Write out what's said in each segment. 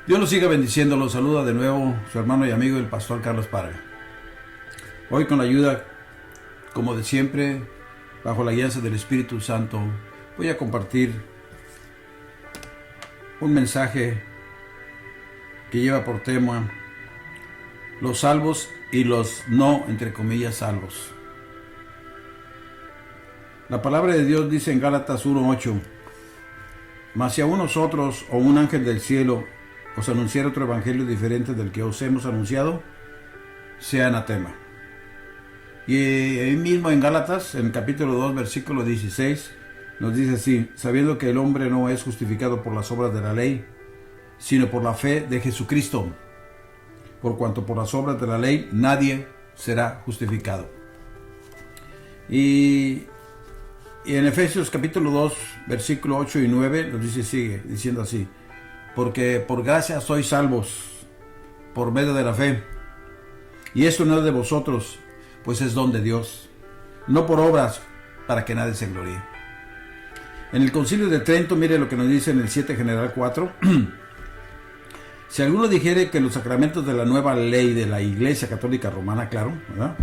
Dios los siga bendiciendo. Los saluda de nuevo su hermano y amigo el pastor Carlos Parga. Hoy, con la ayuda, como de siempre, bajo la guianza del Espíritu Santo, voy a compartir un mensaje que lleva por tema los salvos y los no, entre comillas, salvos. La palabra de Dios dice en Gálatas 1:8: mas si aún nosotros o un ángel del cielo os anunciara otro evangelio diferente del que os hemos anunciado, sea anatema. Y ahí mismo en Gálatas, en capítulo 2, versículo 16, nos dice así: sabiendo que el hombre no es justificado por las obras de la ley, sino por la fe de Jesucristo, por cuanto por las obras de la ley nadie será justificado. Y en Efesios capítulo 2, versículo 8 y 9, nos dice, sigue diciendo así: porque por gracia sois salvos, por medio de la fe. Y esto no es de vosotros, pues es don de Dios, no por obras, para que nadie se gloríe. En el Concilio de Trento, mire lo que nos dice en el 7 General 4. Si alguno dijere que los sacramentos de la nueva ley de la Iglesia Católica Romana, claro, ¿verdad?,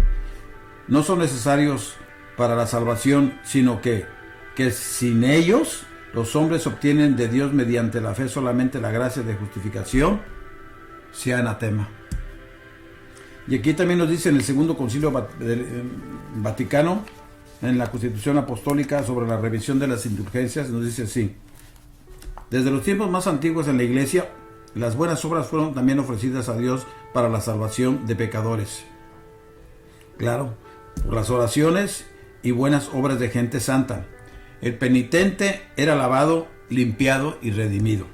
no son necesarios para la salvación, sino que sin ellos los hombres obtienen de Dios mediante la fe solamente la gracia de justificación, sea anatema. Y aquí también nos dice en el Segundo Concilio Vaticano, en la Constitución Apostólica sobre la revisión de las indulgencias, nos dice así: desde los tiempos más antiguos en la Iglesia, las buenas obras fueron también ofrecidas a Dios para la salvación de pecadores. Claro, por las oraciones y buenas obras de gente santa, el penitente era lavado, limpiado y redimido.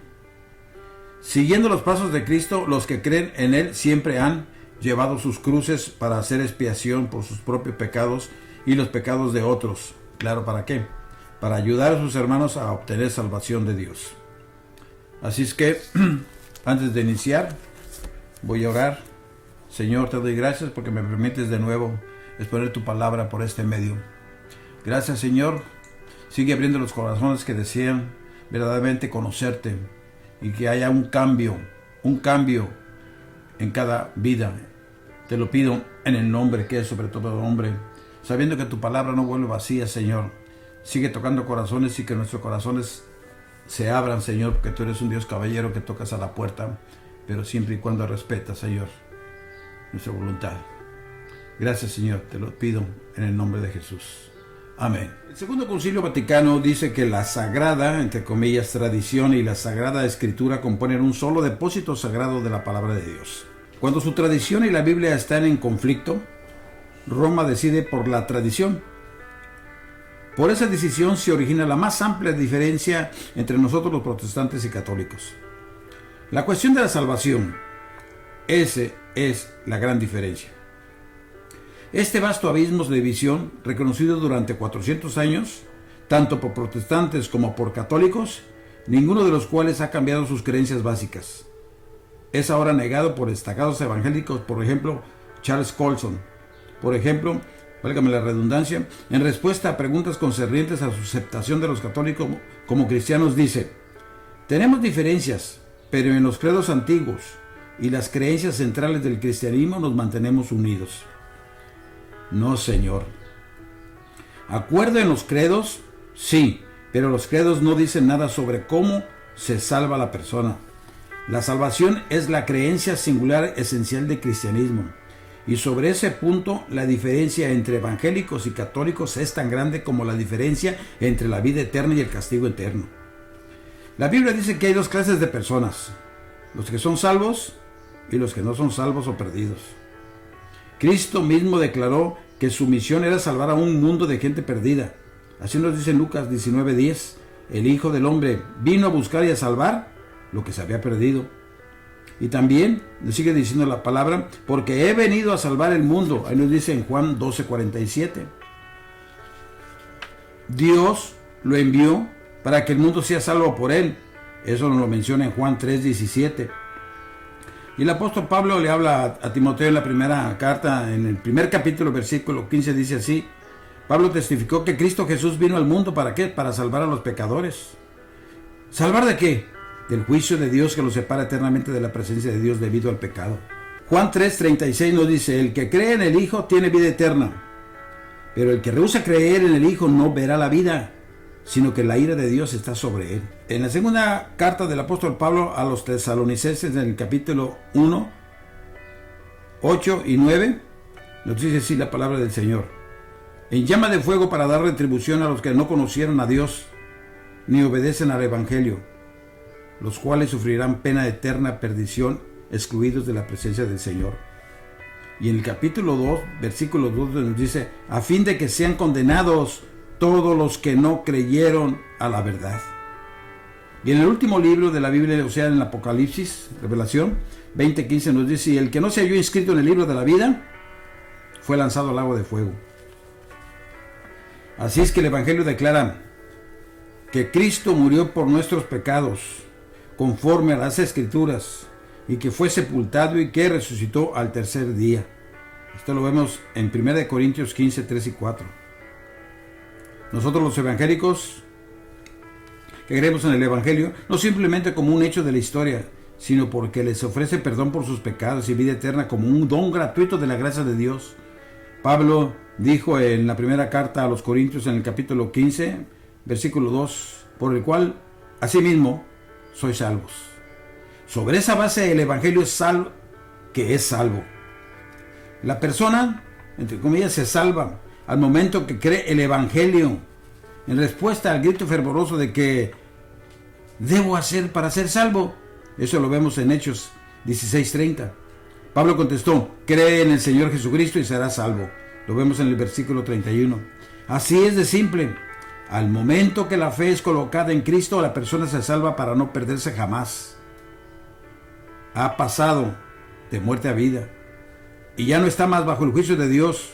Siguiendo los pasos de Cristo, los que creen en Él siempre han llevado sus cruces para hacer expiación por sus propios pecados y los pecados de otros. Claro, ¿para qué? Para ayudar a sus hermanos a obtener salvación de Dios. Así es que, antes de iniciar, voy a orar. Señor, te doy gracias porque me permites de nuevo exponer tu palabra por este medio. Gracias, Señor. Sigue abriendo los corazones que desean verdaderamente conocerte y que haya un cambio en cada vida. Te lo pido en el nombre que es sobre todo nombre, sabiendo que tu palabra no vuelve vacía, Señor. Sigue tocando corazones y que nuestros corazones se abran, Señor, porque tú eres un Dios caballero que tocas a la puerta, pero siempre y cuando respetas, Señor, nuestra voluntad. Gracias, Señor, te lo pido en el nombre de Jesús. Amén. El Segundo Concilio Vaticano dice que la sagrada, entre comillas, tradición y la sagrada escritura componen un solo depósito sagrado de la palabra de Dios. Cuando su tradición y la Biblia están en conflicto, Roma decide por la tradición. Por esa decisión se origina la más amplia diferencia entre nosotros los protestantes y católicos. La cuestión de la salvación, esa es la gran diferencia. Este vasto abismo de división, reconocido durante 400 años, tanto por protestantes como por católicos, ninguno de los cuales ha cambiado sus creencias básicas, es ahora negado por destacados evangélicos, por ejemplo, Charles Colson. Por ejemplo, válgame la redundancia, en respuesta a preguntas concernientes a su aceptación de los católicos como cristianos, dice: tenemos diferencias, pero en los credos antiguos y las creencias centrales del cristianismo nos mantenemos unidos. No, Señor. ¿Acuerdo en los credos? Sí, pero los credos no dicen nada sobre cómo se salva la persona. La salvación es la creencia singular esencial del cristianismo. Y sobre ese punto, la diferencia entre evangélicos y católicos es tan grande como la diferencia entre la vida eterna y el castigo eterno. La Biblia dice que hay dos clases de personas: los que son salvos y los que no son salvos o perdidos. Cristo mismo declaró que su misión era salvar a un mundo de gente perdida. Así nos dice en Lucas 19:10: el Hijo del Hombre vino a buscar y a salvar lo que se había perdido. Y también nos sigue diciendo la palabra: porque he venido a salvar el mundo. Ahí nos dice en Juan 12:47. Dios lo envió para que el mundo sea salvo por él. Eso nos lo menciona en Juan 3:17. Y el apóstol Pablo le habla a Timoteo en la primera carta, en el primer capítulo, versículo 15, dice así: Pablo testificó que Cristo Jesús vino al mundo, ¿para qué? Para salvar a los pecadores. ¿Salvar de qué? del juicio de Dios que los separa eternamente de la presencia de Dios debido al pecado. Juan 3:36 nos dice: el que cree en el Hijo tiene vida eterna, pero el que rehúsa creer en el Hijo no verá la vida, sino que la ira de Dios está sobre él. En la segunda carta del apóstol Pablo a los tesalonicenses, en el capítulo 1, 8 y 9, nos dice así la palabra del Señor: en llama de fuego para dar retribución a los que no conocieron a Dios, ni obedecen al Evangelio, los cuales sufrirán pena de eterna perdición, excluidos de la presencia del Señor. Y en el capítulo 2, versículo 2 nos dice: a fin de que sean condenados todos los que no creyeron a la verdad. Y en el último libro de la Biblia, o sea, en el Apocalipsis, Revelación 20:15 nos dice: y el que no se halló inscrito en el libro de la vida fue lanzado al lago de fuego. Así es que el Evangelio declara que Cristo murió por nuestros pecados, conforme a las Escrituras, y que fue sepultado y que resucitó al tercer día. Esto lo vemos en 1 Corintios 15, 3 y 4. Nosotros los evangélicos que creemos en el Evangelio, no simplemente como un hecho de la historia, sino porque les ofrece perdón por sus pecados y vida eterna como un don gratuito de la gracia de Dios. Pablo dijo en la primera carta a los Corintios, en el capítulo 15, versículo 2, por el cual asimismo sois salvos. Sobre esa base el Evangelio es salvo, que es salvo. La persona, entre comillas, se salva al momento que cree el Evangelio, en respuesta al grito fervoroso de que debo hacer para ser salvo. Eso lo vemos en Hechos 16:30. Pablo contestó: cree en el Señor Jesucristo y serás salvo. Lo vemos en el versículo 31. Así es de simple. Al momento que la fe es colocada en Cristo, la persona se salva para no perderse jamás. Ha pasado de muerte a vida y ya no está más bajo el juicio de Dios.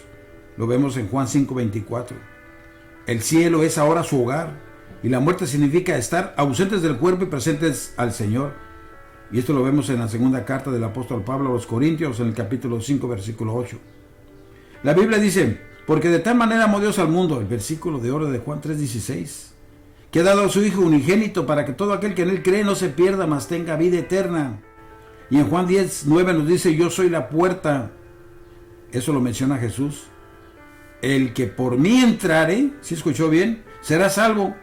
Lo vemos en Juan 5:24. El cielo es ahora su hogar y la muerte significa estar ausentes del cuerpo y presentes al Señor. Y esto lo vemos en la segunda carta del apóstol Pablo a los Corintios, en el capítulo 5, versículo 8. La Biblia dice: porque de tal manera amó Dios al mundo, el versículo de oro de Juan 3:16, que ha dado a su Hijo unigénito para que todo aquel que en él cree no se pierda, mas tenga vida eterna. Y en Juan 10:9 nos dice: yo soy la puerta. Eso lo menciona Jesús. El que por mí entrare, ¿sí escuchó bien?, será salvo.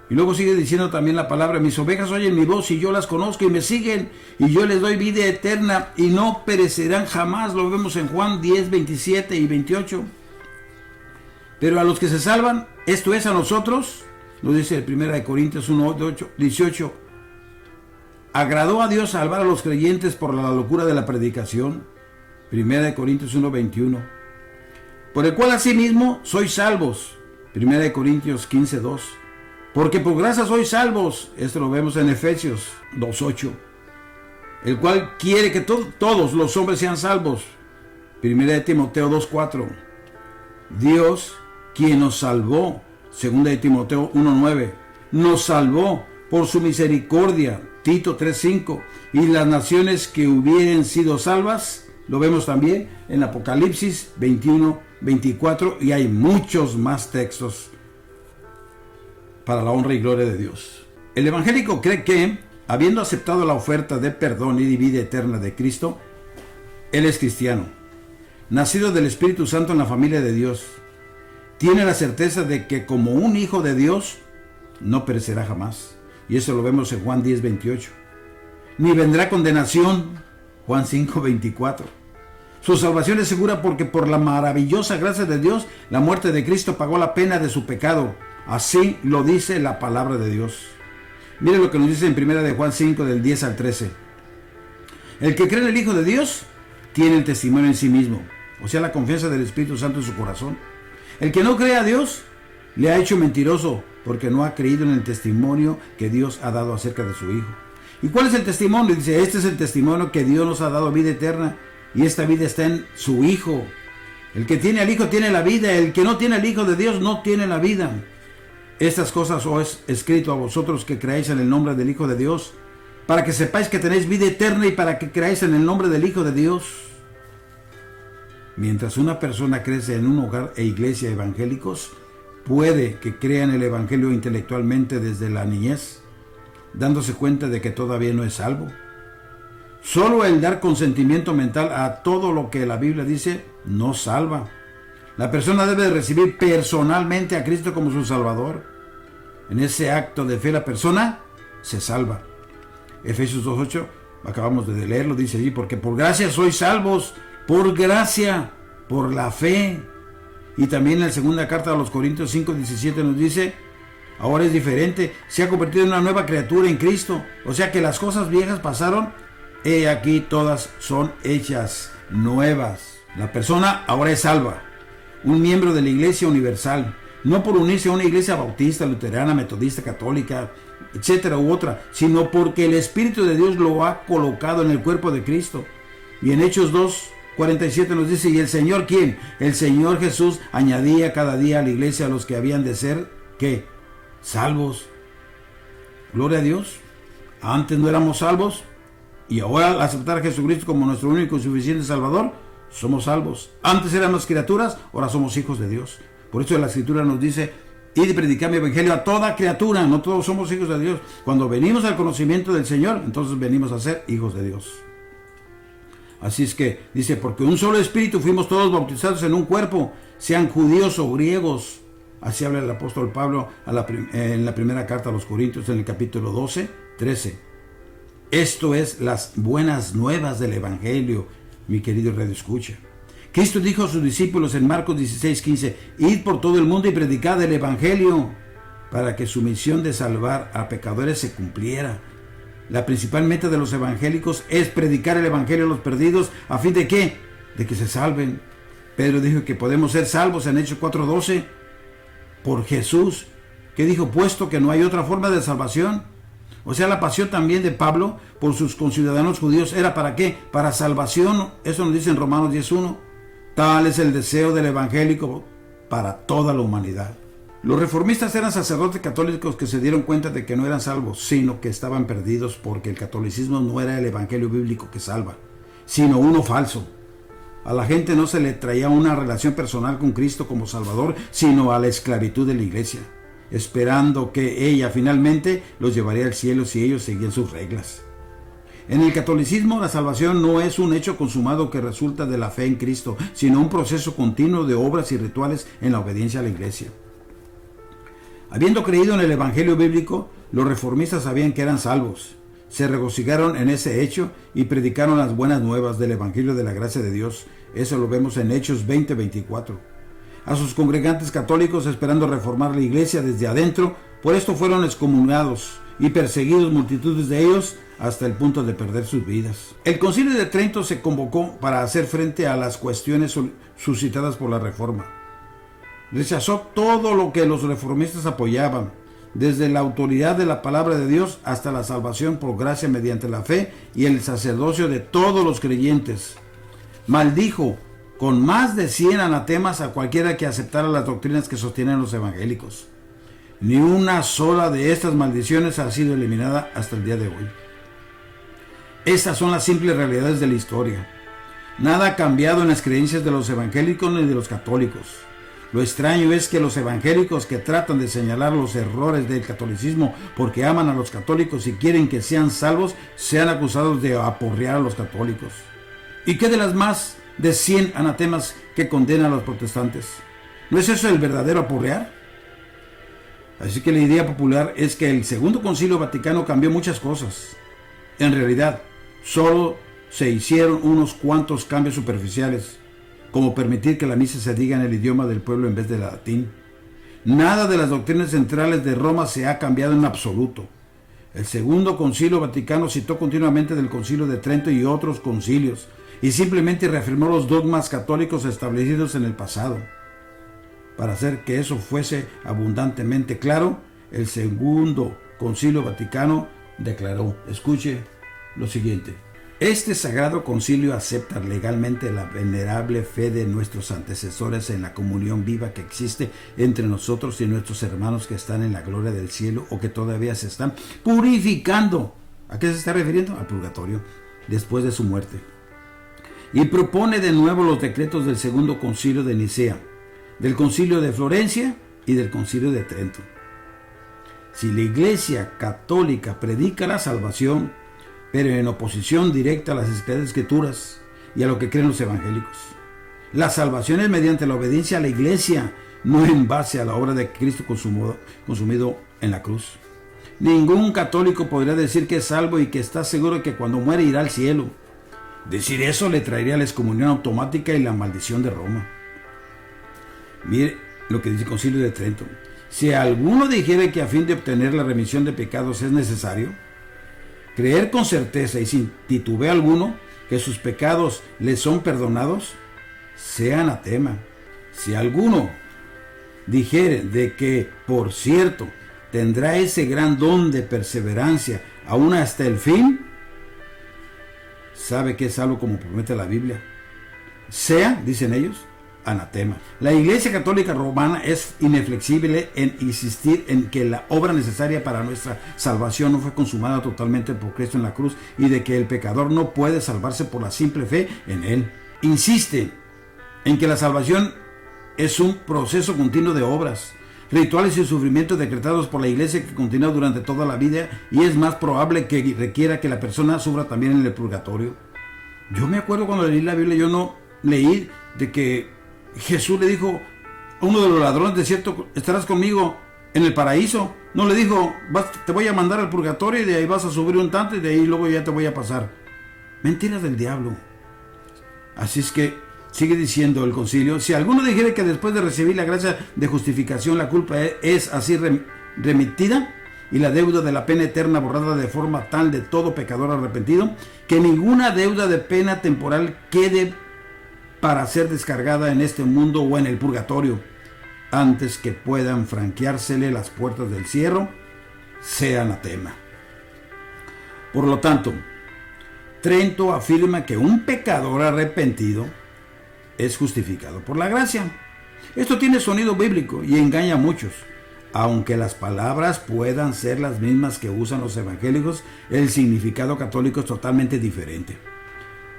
Y luego sigue diciendo también la palabra: mis ovejas oyen mi voz y yo las conozco y me siguen, y yo les doy vida eterna y no perecerán jamás. Lo vemos en Juan 10, 27 y 28. Pero a los que se salvan, esto es a nosotros, lo dice el 1 Corintios 1, 18, agradó a Dios salvar a los creyentes por la locura de la predicación. 1 Corintios 1, 21. Por el cual asimismo sois salvos. 1 Corintios 15, 2. Porque por gracia sois salvos. Esto lo vemos en Efesios 2:8. El cual quiere que todos los hombres sean salvos. 1 Timoteo 2:4. Dios, quien nos salvó. 2 Timoteo 1:9. Nos salvó por su misericordia. Tito 3:5. Y las naciones que hubieren sido salvas, lo vemos también en Apocalipsis 21:24. Y hay muchos más textos para la honra y gloria de Dios. El evangélico cree que, habiendo aceptado la oferta de perdón y de vida eterna de Cristo, él es cristiano, nacido del Espíritu Santo en la familia de Dios. Tiene la certeza de que como un hijo de Dios no perecerá jamás. Y eso lo vemos en Juan 10:28. Ni vendrá condenación. Juan 5:24. Su salvación es segura porque por la maravillosa gracia de Dios, la muerte de Cristo pagó la pena de su pecado. Así lo dice la palabra de Dios. Mire lo que nos dice en 1 de Juan 5, del 10 al 13. El que cree en el Hijo de Dios tiene el testimonio en sí mismo, o sea, la confianza del Espíritu Santo en su corazón. El que no cree a Dios le ha hecho mentiroso, porque no ha creído en el testimonio que Dios ha dado acerca de su Hijo. ¿Y cuál es el testimonio? Dice: este es el testimonio que Dios nos ha dado, vida eterna, y esta vida está en su Hijo. El que tiene al Hijo tiene la vida, el que no tiene al Hijo de Dios no tiene la vida. Estas cosas os he escrito a vosotros que creáis en el nombre del Hijo de Dios, para que sepáis que tenéis vida eterna y para que creáis en el nombre del Hijo de Dios. Mientras una persona crece en un hogar e iglesia evangélicos, puede que crea en el Evangelio intelectualmente desde la niñez, dándose cuenta de que todavía no es salvo. Solo el dar consentimiento mental a todo lo que la Biblia dice no salva. La persona debe recibir personalmente a Cristo como su Salvador. En ese acto de fe la persona se salva. Efesios 2:8, acabamos de leerlo, dice allí, porque por gracia sois salvos, por gracia, por la fe. Y también en la segunda carta a los Corintios 5:17 nos dice, ahora es diferente, se ha convertido en una nueva criatura en Cristo. O sea que las cosas viejas pasaron, he aquí todas son hechas nuevas. La persona ahora es salva, un miembro de la Iglesia Universal, no por unirse a una iglesia bautista, luterana, metodista, católica, etcétera, u otra, sino porque el Espíritu de Dios lo ha colocado en el cuerpo de Cristo. Y en Hechos 2:47 nos dice, ¿y el Señor quién? El Señor Jesús añadía cada día a la iglesia a los que habían de ser, ¿qué? Salvos. Gloria a Dios. Antes no éramos salvos, y ahora al aceptar a Jesucristo como nuestro único y suficiente Salvador, somos salvos. Antes éramos criaturas, ahora somos hijos de Dios. Por eso la Escritura nos dice, id y predicad mi evangelio a toda criatura. No todos somos hijos de Dios. Cuando venimos al conocimiento del Señor, entonces venimos a ser hijos de Dios. Así es que dice, porque un solo espíritu fuimos todos bautizados en un cuerpo, sean judíos o griegos. Así habla el apóstol Pablo en la primera carta a los Corintios, en el capítulo 12:13. Esto es las buenas nuevas del evangelio, mi querido Radio Escucha. Cristo dijo a sus discípulos en Marcos 16:15, id por todo el mundo y predicad el evangelio, para que su misión de salvar a pecadores se cumpliera. La principal meta de los evangélicos es predicar el evangelio a los perdidos, ¿a fin de qué? De que se salven. Pedro dijo que podemos ser salvos en Hechos 4:12 por Jesús, que dijo, puesto que no hay otra forma de salvación. O sea, la pasión también de Pablo por sus conciudadanos judíos era ¿para qué? Para salvación. Eso nos dice en Romanos 10:1. Tal es el deseo del evangélico para toda la humanidad. Los reformistas eran sacerdotes católicos que se dieron cuenta de que no eran salvos, sino que estaban perdidos, porque el catolicismo no era el evangelio bíblico que salva, sino uno falso. A la gente no se le traía una relación personal con Cristo como Salvador, sino a la esclavitud de la iglesia, esperando que ella finalmente los llevaría al cielo si ellos seguían sus reglas. En el catolicismo, la salvación no es un hecho consumado que resulta de la fe en Cristo, sino un proceso continuo de obras y rituales en la obediencia a la iglesia. Habiendo creído en el evangelio bíblico, los reformistas sabían que eran salvos. Se regocijaron en ese hecho y predicaron las buenas nuevas del evangelio de la gracia de Dios. Eso lo vemos en Hechos 20:24. A sus congregantes católicos, esperando reformar la iglesia desde adentro, por esto fueron excomunicados y perseguidos multitudes de ellos hasta el punto de perder sus vidas. El Concilio de Trento se convocó para hacer frente a las cuestiones suscitadas por la Reforma. Rechazó todo lo que los reformistas apoyaban, desde la autoridad de la palabra de Dios hasta la salvación por gracia mediante la fe y el sacerdocio de todos los creyentes. Maldijo con más de 100 anatemas a cualquiera que aceptara las doctrinas que sostienen los evangélicos. Ni una sola de estas maldiciones ha sido eliminada hasta el día de hoy. Estas son las simples realidades de la historia. Nada ha cambiado en las creencias de los evangélicos ni de los católicos. Lo extraño es que los evangélicos que tratan de señalar los errores del catolicismo porque aman a los católicos y quieren que sean salvos, sean acusados de aporrear a los católicos. ¿Y qué de las más de 100 anatemas que condenan a los protestantes? ¿No es eso el verdadero aporrear? Así que la idea popular es que el Segundo Concilio Vaticano cambió muchas cosas. En realidad, solo se hicieron unos cuantos cambios superficiales, como permitir que la misa se diga en el idioma del pueblo en vez de latín. Nada de las doctrinas centrales de Roma se ha cambiado en absoluto. El Segundo Concilio Vaticano citó continuamente del Concilio de Trento y otros concilios, y simplemente reafirmó los dogmas católicos establecidos en el pasado. Para hacer que eso fuese abundantemente claro, el Segundo Concilio Vaticano declaró, escuche lo siguiente: este sagrado concilio acepta legalmente la venerable fe de nuestros antecesores en la comunión viva que existe entre nosotros y nuestros hermanos que están en la gloria del cielo o que todavía se están purificando. ¿A qué se está refiriendo? Al purgatorio, después de su muerte. Y propone de nuevo los decretos del Segundo Concilio de Nicea, del Concilio de Florencia y del Concilio de Trento. Si la Iglesia Católica predica la salvación, pero en oposición directa a las Escrituras y a lo que creen los evangélicos, la salvación es mediante la obediencia a la Iglesia, no en base a la obra de Cristo consumido en la cruz. Ningún católico podría decir que es salvo y que está seguro de que cuando muere irá al cielo. Decir eso le traería la excomunión automática y la maldición de Roma. Mire lo que dice el Concilio de Trento. Si alguno dijere que a fin de obtener la remisión de pecados es necesario creer con certeza y sin titubeo alguno que sus pecados le son perdonados, sea anatema. Si alguno dijere de que, por cierto, tendrá ese gran don de perseverancia aún hasta el fin, sabe que es algo como promete la Biblia. Sea, dicen ellos, anatema. La Iglesia Católica Romana es inflexible en insistir en que la obra necesaria para nuestra salvación no fue consumada totalmente por Cristo en la cruz y de que el pecador no puede salvarse por la simple fe en Él. Insiste en que la salvación es un proceso continuo de obras, rituales y sufrimientos decretados por la Iglesia que continúa durante toda la vida, y es más probable que requiera que la persona sufra también en el purgatorio. Yo me acuerdo cuando leí la Biblia, yo no leí de que Jesús le dijo a uno de los ladrones, de cierto estarás conmigo en el paraíso. No le dijo, te voy a mandar al purgatorio y de ahí vas a subir un tanto y de ahí luego ya te voy a pasar. Mentiras del diablo. Así es que sigue diciendo el concilio: si alguno dijere que después de recibir la gracia de justificación la culpa es así remitida y la deuda de la pena eterna borrada de forma tal de todo pecador arrepentido, que ninguna deuda de pena temporal quede para ser descargada en este mundo o en el purgatorio, antes que puedan franqueársele las puertas del cielo, sea anatema. Por lo tanto, Trento afirma que un pecador arrepentido es justificado por la gracia. Esto tiene sonido bíblico y engaña a muchos. Aunque las palabras puedan ser las mismas que usan los evangélicos, el significado católico es totalmente diferente.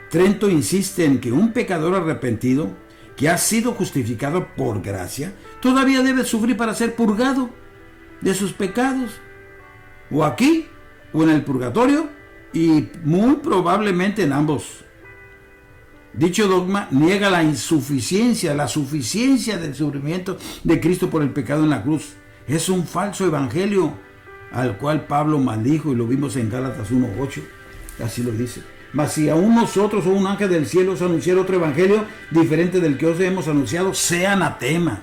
Trento insiste en que un pecador arrepentido, que ha sido justificado por gracia, todavía debe sufrir para ser purgado de sus pecados, o aquí, o en el purgatorio, y muy probablemente en ambos. Dicho dogma niega la suficiencia del sufrimiento de Cristo por el pecado en la cruz. Es un falso evangelio al cual Pablo maldijo, y lo vimos en Gálatas 1:8. Así lo dice. Mas si aún nosotros o un ángel del cielo os anunciara otro evangelio diferente del que os hemos anunciado, sea anatema.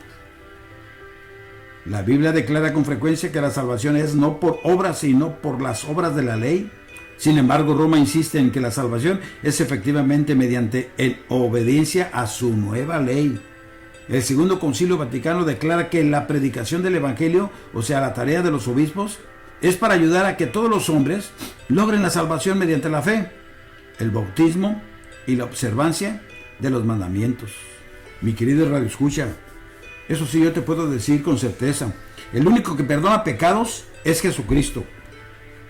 La Biblia declara con frecuencia que la salvación es no por obras, sino por las obras de la ley. Sin embargo, Roma insiste en que la salvación es efectivamente mediante obediencia a su nueva ley. El Segundo Concilio Vaticano declara que la predicación del Evangelio, o sea, la tarea de los obispos, es para ayudar a que todos los hombres logren la salvación mediante la fe, el bautismo y la observancia de los mandamientos. Mi querido Radio Escucha, eso sí yo te puedo decir con certeza: el único que perdona pecados es Jesucristo,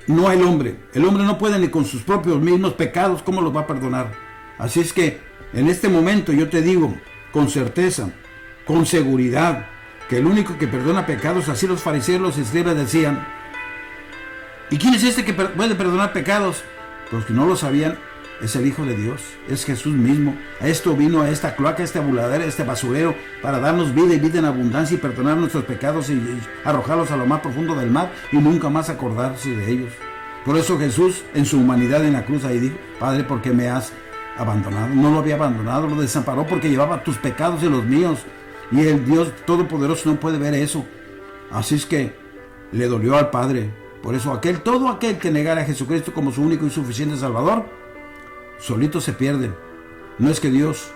no el hombre. El hombre no puede ni con sus propios mismos pecados, ¿cómo los va a perdonar? Así es que en este momento yo te digo con certeza, con seguridad, que el único que perdona pecados, así los fariseos, los escribas decían. ¿Y quién es este que puede perdonar pecados? Los que no lo sabían, es el Hijo de Dios, es Jesús mismo. A esto vino, a esta cloaca, a este abuladero, a este basurero, para darnos vida y vida en abundancia y perdonar nuestros pecados y arrojarlos a lo más profundo del mar y nunca más acordarse de ellos. Por eso Jesús, en su humanidad en la cruz, ahí dijo: Padre, ¿por qué me has abandonado? No lo había abandonado, lo desamparó porque llevaba tus pecados y los míos. Y el Dios Todopoderoso no puede ver eso. Así es que le dolió al Padre. Por eso todo aquel que negara a Jesucristo como su único y suficiente Salvador, solito se pierde. No es que Dios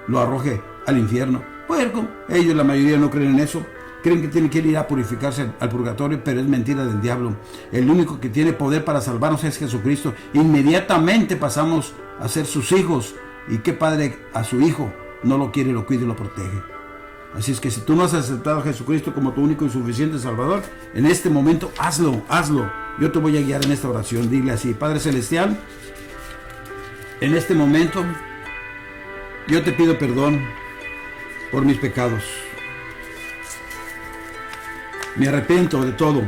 lo arroje al infierno. Puerco, ellos la mayoría no creen en eso. Creen que tienen que ir a purificarse al purgatorio, pero es mentira del diablo. El único que tiene poder para salvarnos es Jesucristo. Inmediatamente pasamos a ser sus hijos. ¿Y qué padre a su hijo no lo quiere, lo cuida y lo protege? Así es que si tú no has aceptado a Jesucristo como tu único y suficiente Salvador, en este momento hazlo. Yo te voy a guiar en esta oración. Dile así: Padre Celestial, en este momento yo te pido perdón por mis pecados. Me arrepiento de todo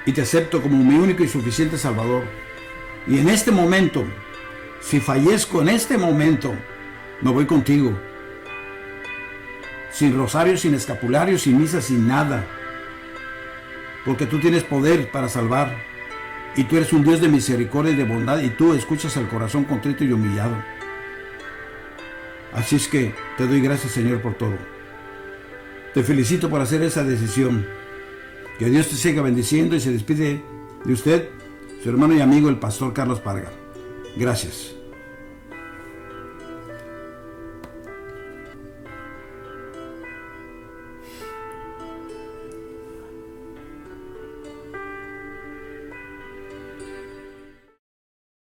y te acepto como mi único y suficiente Salvador. Y en este momento, si fallezco en este momento, me voy contigo. Sin rosario, sin escapulario, sin misa, sin nada. Porque tú tienes poder para salvar. Y tú eres un Dios de misericordia y de bondad. Y tú escuchas al corazón contrito y humillado. Así es que te doy gracias, Señor, por todo. Te felicito por hacer esa decisión. Que Dios te siga bendiciendo, y se despide de usted, su hermano y amigo, el pastor Carlos Parga. Gracias.